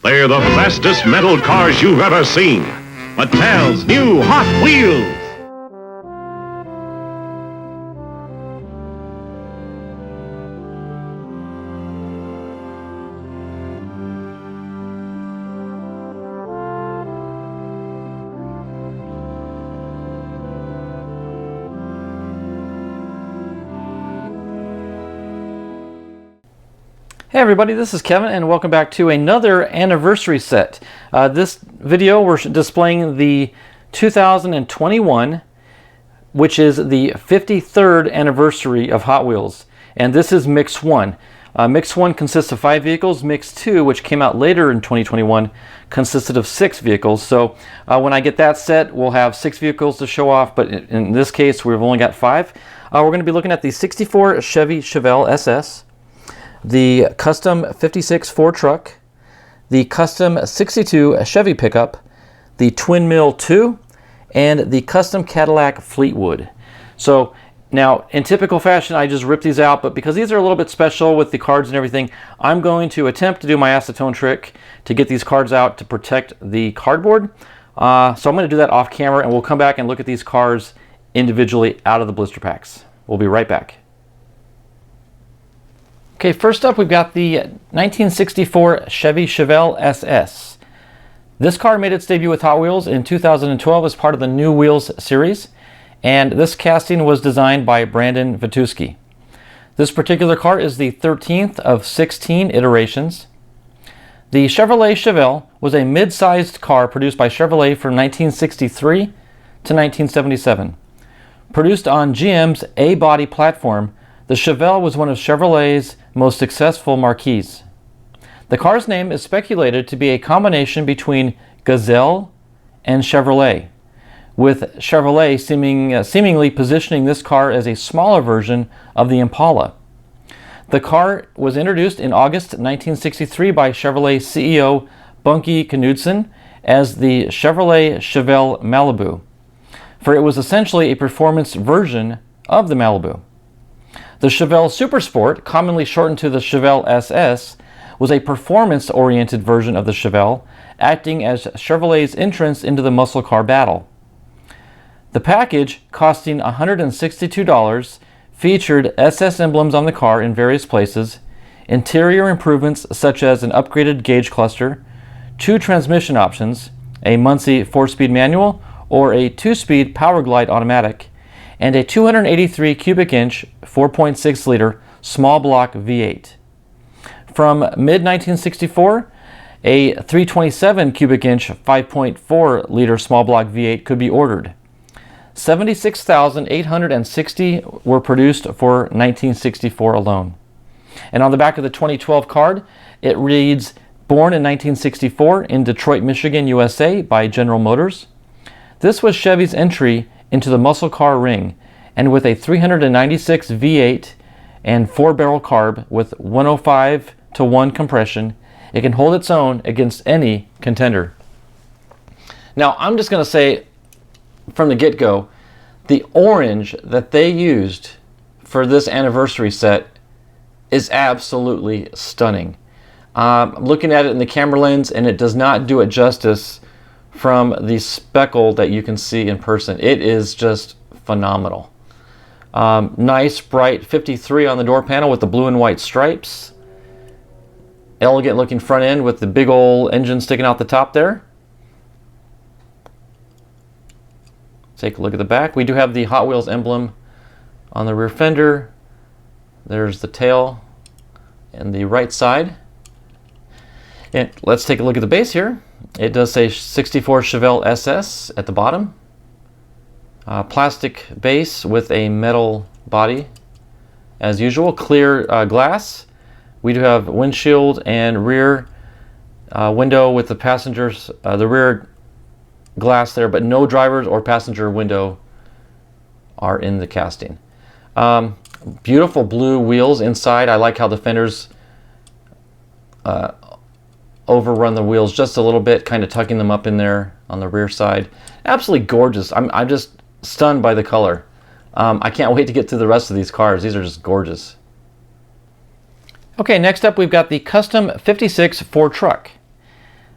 They're the fastest metal cars you've ever seen. Mattel's new Hot Wheels. Hey everybody, this is Kevin and welcome back to another anniversary set. This video we're displaying the 2021, which is the 53rd anniversary of Hot Wheels. And this is Mix 1. Mix 1 consists of 5 vehicles. Mix 2, which came out later in 2021, consisted of 6 vehicles. So when I get that set, we'll have 6 vehicles to show off, but in this case we've only got 5. We're going to be looking at the 64 Chevy Chevelle SS, the custom 56 Ford truck, the custom 62 Chevy pickup, the Twin Mill 2, and the custom Cadillac Fleetwood. So now in typical fashion I just rip these out, but because these are a little bit special with the cards and everything, I'm going to attempt to do my acetone trick to get these cards out to protect the cardboard. So I'm going to do that off camera and we'll come back and look at these cars individually out of the blister packs. We'll be right back. Okay, first up we've got the 1964 Chevy Chevelle SS. This car made its debut with Hot Wheels in 2012 as part of the New Wheels series, and this casting was designed by Brandon Vituski. This particular car is the 13th of 16 iterations. The Chevrolet Chevelle was a mid-sized car produced by Chevrolet from 1963 to 1977. Produced on GM's A-body platform, the Chevelle was one of Chevrolet's most successful marques. The car's name is speculated to be a combination between Gazelle and Chevrolet, with Chevrolet seemingly positioning this car as a smaller version of the Impala. The car was introduced in August 1963 by Chevrolet CEO Bunky Knudsen as the Chevrolet Chevelle Malibu, for it was essentially a performance version of the Malibu. The Chevelle Supersport, commonly shortened to the Chevelle SS, was a performance-oriented version of the Chevelle, acting as Chevrolet's entrance into the muscle car battle. The package, costing $162, featured SS emblems on the car in various places, interior improvements such as an upgraded gauge cluster, 2 transmission options, a Muncie 4-speed manual or a 2-speed Powerglide automatic, and a 283 cubic inch 4.6 liter small block V8. From mid-1964, a 327 cubic inch 5.4 liter small block V8 could be ordered. 76,860 were produced for 1964 alone. And on the back of the 2012 card, it reads, born in 1964 in Detroit, Michigan, USA by General Motors. This was Chevy's entry into the muscle car ring, and with a 396 V8 and 4-barrel carb with 105-to-1 compression, it can hold its own against any contender. Now, I'm just going to say from the get-go, the orange that they used for this anniversary set is absolutely stunning. I'm looking at it in the camera lens, and it does not do it justice from the speckle that you can see in person. It is just phenomenal. Nice bright 53 on the door panel with the blue and white stripes. Elegant looking front end with the big old engine sticking out the top there. Take a look at the back. We do have the Hot Wheels emblem on the rear fender. There's the tail and the right side. And let's take a look at the base here. It does say 64 Chevelle SS at the bottom. Plastic base with a metal body as usual. Clear glass. We do have windshield and rear window with the passengers, the rear glass there, but no driver's or passenger window are in the casting. Beautiful blue wheels inside. I like how the fenders overrun the wheels just a little bit, kind of tucking them up in there on the rear side. Absolutely gorgeous. I'm just stunned by the color. I can't wait to get through the rest of these cars. These are just gorgeous. Okay, next up we've got the custom 56 Ford truck.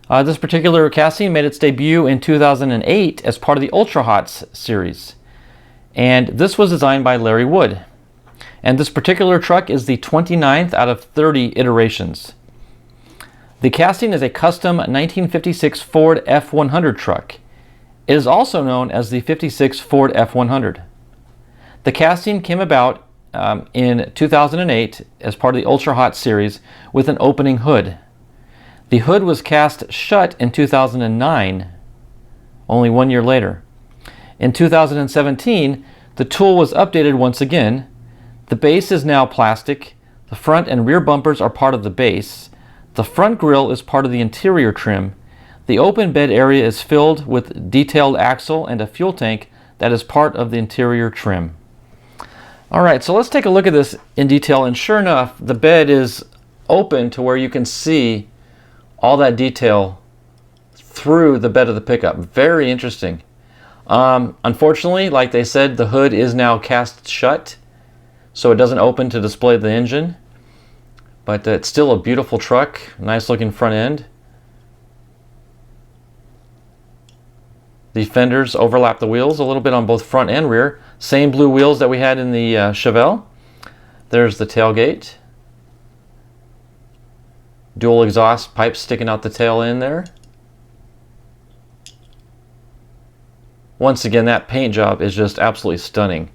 This particular casting made its debut in 2008 as part of the Ultra Hots series. And this was designed by Larry Wood. And this particular truck is the 29th out of 30 iterations. The casting is a custom 1956 Ford F100 truck. It is also known as the 56 Ford F100. The casting came about in 2008 as part of the Ultra Hot series with an opening hood. The hood was cast shut in 2009, only 1 year later. In 2017, the tool was updated once again. The base is now plastic. The front and rear bumpers are part of the base. The front grille is part of the interior trim. The open bed area is filled with detailed axle and a fuel tank that is part of the interior trim. Alright, so let's take a look at this in detail, and sure enough, the bed is open to where you can see all that detail through the bed of the pickup. Very interesting. Unfortunately, like they said, the hood is now cast shut, so it doesn't open to display the engine. But it's still a beautiful truck, nice looking front end. The fenders overlap the wheels a little bit on both front and rear. Same blue wheels that we had in the Chevelle. There's the tailgate. Dual exhaust pipes sticking out the tail end there. Once again, that paint job is just absolutely stunning.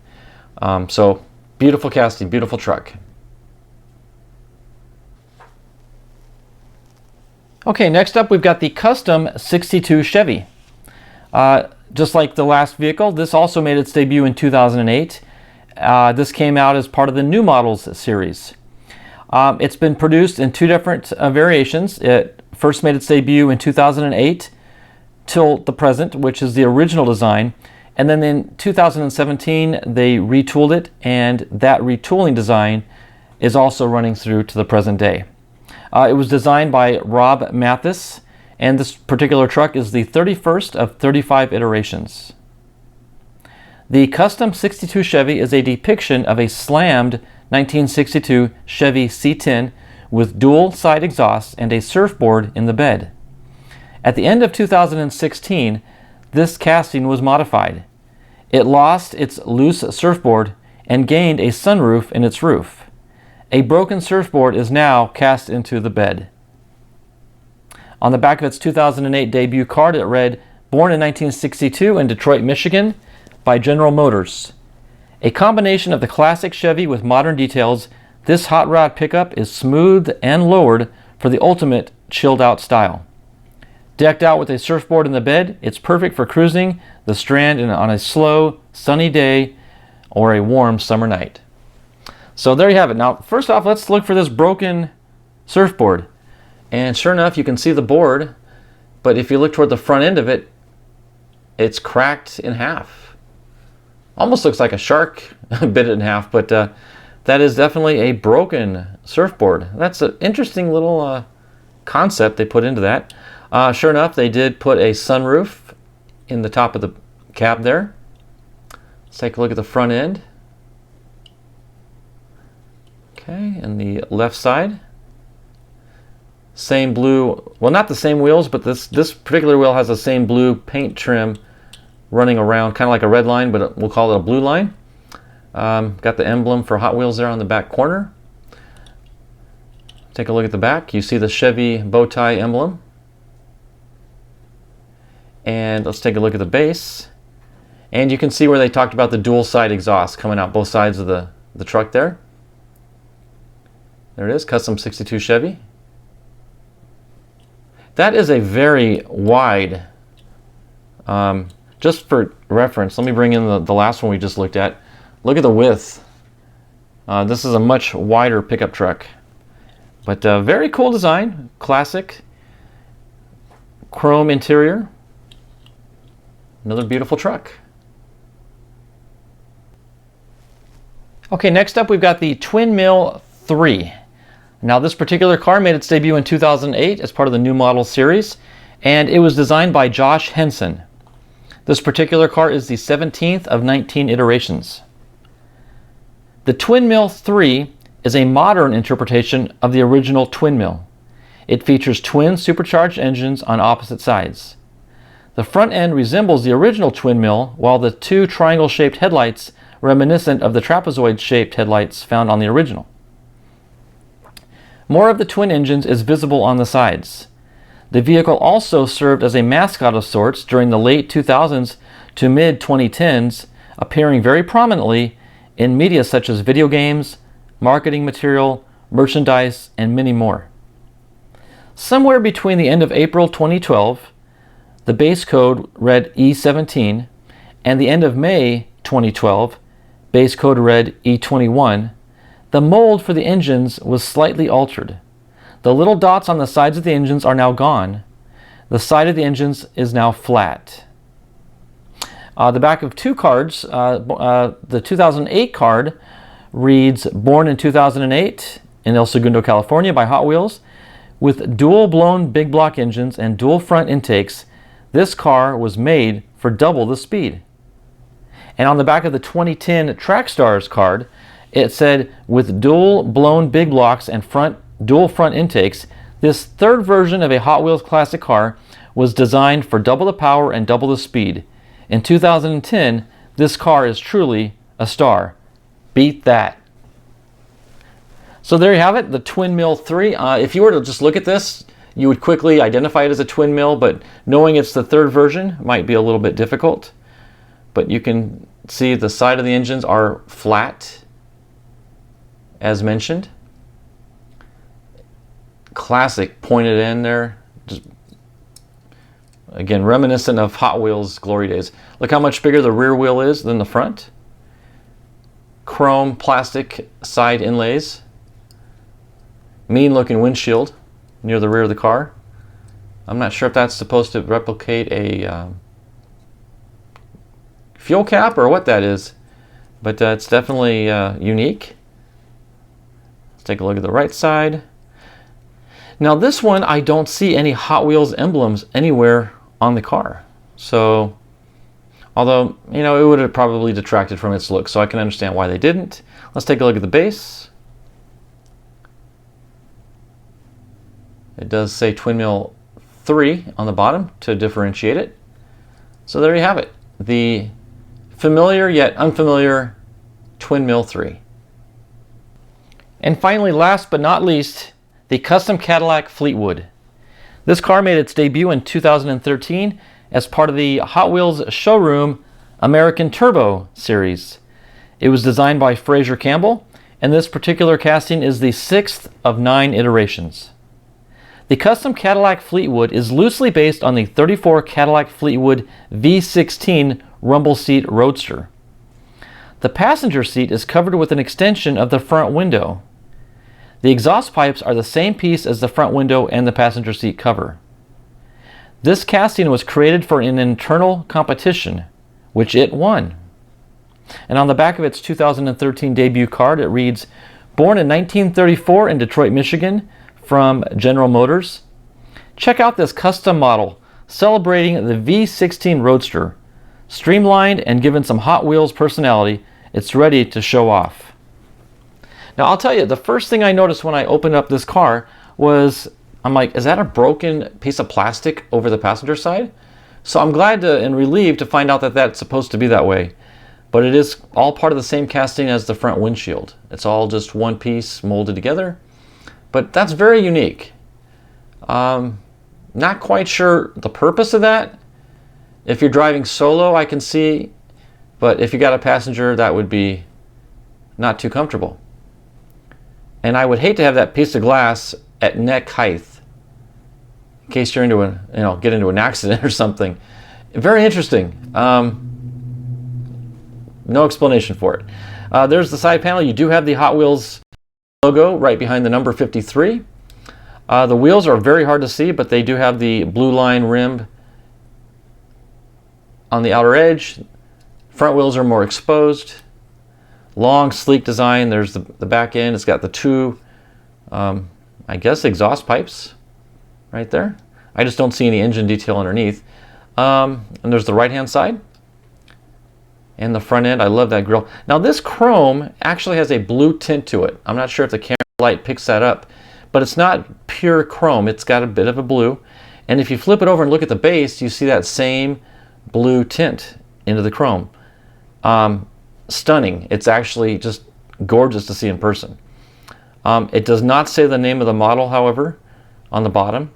So beautiful casting, beautiful truck. Okay, next up we've got the custom 62 Chevy. Just like the last vehicle, this also made its debut in 2008. This came out as part of the New Models series. It's been produced in two different variations. It first made its debut in 2008 till the present, which is the original design. And then in 2017, they retooled it, and that retooling design is also running through to the present day. It was designed by Rob Mathis, and this particular truck is the 31st of 35 iterations. The custom 62 Chevy is a depiction of a slammed 1962 Chevy C10 with dual side exhausts and a surfboard in the bed. At the end of 2016, this casting was modified. It lost its loose surfboard and gained a sunroof in its roof. A broken surfboard is now cast into the bed. On the back of its 2008 debut card, it read, "Born in 1962 in Detroit, Michigan, by General Motors." A combination of the classic Chevy with modern details, this hot rod pickup is smoothed and lowered for the ultimate chilled-out style. Decked out with a surfboard in the bed, it's perfect for cruising the Strand on a slow, sunny day or a warm summer night. So there you have it. Now, first off, let's look for this broken surfboard. And sure enough, you can see the board, but if you look toward the front end of it, it's cracked in half. Almost looks like a shark bit it in half, but that is definitely a broken surfboard. That's an interesting little concept they put into that. Sure enough, they did put a sunroof in the top of the cab there. Let's take a look at the front end. Okay, and the left side. Same blue, well, not the same wheels, but this particular wheel has the same blue paint trim running around, kind of like a red line, but we'll call it a blue line. Got the emblem for Hot Wheels there on the back corner. Take a look at the back. You see the Chevy bow tie emblem. And let's take a look at the base. And you can see where they talked about the dual side exhaust coming out both sides of the truck there. There it is, custom 62 Chevy. That is a very wide, just for reference, let me bring in the last one we just looked at. Look at the width. This is a much wider pickup truck. But very cool design, classic, chrome interior. Another beautiful truck. Okay, next up we've got the Twin Mill 3. Now this particular car made its debut in 2008 as part of the New Model series, and it was designed by Josh Henson. This particular car is the 17th of 19 iterations. The Twin Mill 3 is a modern interpretation of the original Twin Mill. It features twin supercharged engines on opposite sides. The front end resembles the original twin mill, while the two triangle-shaped headlights reminiscent of the trapezoid-shaped headlights found on the original. More of the twin engines is visible on the sides. The vehicle also served as a mascot of sorts during the late 2000s to mid-2010s, appearing very prominently in media such as video games, marketing material, merchandise, and many more. Somewhere between the end of April 2012, the base code read E17, and the end of May 2012, base code read E21, the mold for the engines was slightly altered. The little dots on the sides of the engines are now gone. The side of the engines is now flat. The back of two cards, the 2008 card reads born in 2008 in El Segundo, California by Hot Wheels. With dual blown big block engines and dual front intakes, this car was made for double the speed. And on the back of the 2010 Trackstars card, it said, with dual blown big blocks and dual front intakes, this third version of a Hot Wheels classic car was designed for double the power and double the speed. In 2010, this car is truly a star. Beat that. So there you have it, the Twin Mill 3. If you were to just look at this, you would quickly identify it as a twin mill, but knowing it's the third version might be a little bit difficult. But you can see the side of the engines are flat, as mentioned. Classic pointed end there. Just, again, reminiscent of Hot Wheels glory days. Look how much bigger the rear wheel is than the front. Chrome plastic side inlays. Mean looking windshield near the rear of the car. I'm not sure if that's supposed to replicate a fuel cap or what that is, but it's definitely unique. Let's take a look at the right side. Now this one, I don't see any Hot Wheels emblems anywhere on the car. So, although, you know, it would have probably detracted from its look, so I can understand why they didn't. Let's take a look at the base. It does say Twin Mill 3 on the bottom to differentiate it. So there you have it. The familiar yet unfamiliar Twin Mill 3. And finally, last but not least, the custom Cadillac Fleetwood. This car made its debut in 2013 as part of the Hot Wheels Showroom American Turbo series. It was designed by Fraser Campbell, and this particular casting is the 6th of 9 iterations. The custom Cadillac Fleetwood is loosely based on the 34 Cadillac Fleetwood V16 rumble seat roadster. The passenger seat is covered with an extension of the front window. The exhaust pipes are the same piece as the front window and the passenger seat cover. This casting was created for an internal competition, which it won. And on the back of its 2013 debut card, it reads, born in 1934 in Detroit, Michigan, from General Motors. Check out this custom model celebrating the V16 Roadster. Streamlined and given some Hot Wheels personality, it's ready to show off. Now I'll tell you, the first thing I noticed when I opened up this car was, I'm like, is that a broken piece of plastic over the passenger side? So I'm glad and relieved to find out that that's supposed to be that way. But it is all part of the same casting as the front windshield. It's all just one piece molded together. But that's very unique. Not quite sure the purpose of that. If you're driving solo, I can see, but if you got a passenger, that would be not too comfortable. And I would hate to have that piece of glass at neck height in case you're get into an accident or something. Very interesting. No explanation for it. There's the side panel. You do have the Hot Wheels logo right behind the number 53. The wheels are very hard to see, but they do have the blue line rim on the outer edge. Front wheels are more exposed. Long, sleek design. There's the back end. It's got the two, I guess, exhaust pipes right there. I just don't see any engine detail underneath. And there's the right-hand side. And the front end, I love that grille. Now this chrome actually has a blue tint to it. I'm not sure if the camera light picks that up, but it's not pure chrome. It's got a bit of a blue. And if you flip it over and look at the base, you see that same blue tint into the chrome. Stunning. It's actually just gorgeous to see in person. It does not say the name of the model, however, on the bottom,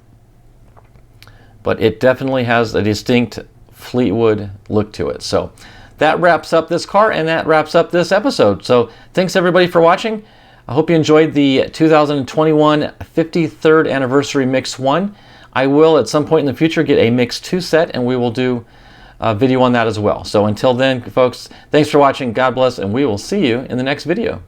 but it definitely has a distinct Fleetwood look to it. So that wraps up this car, and that wraps up this episode. So thanks everybody for watching. I hope you enjoyed the 2021 53rd anniversary Mix 1. I will at some point in the future get a Mix 2 set, and we will do a video on that as well. So until then, folks, thanks for watching. God bless, and we will see you in the next video.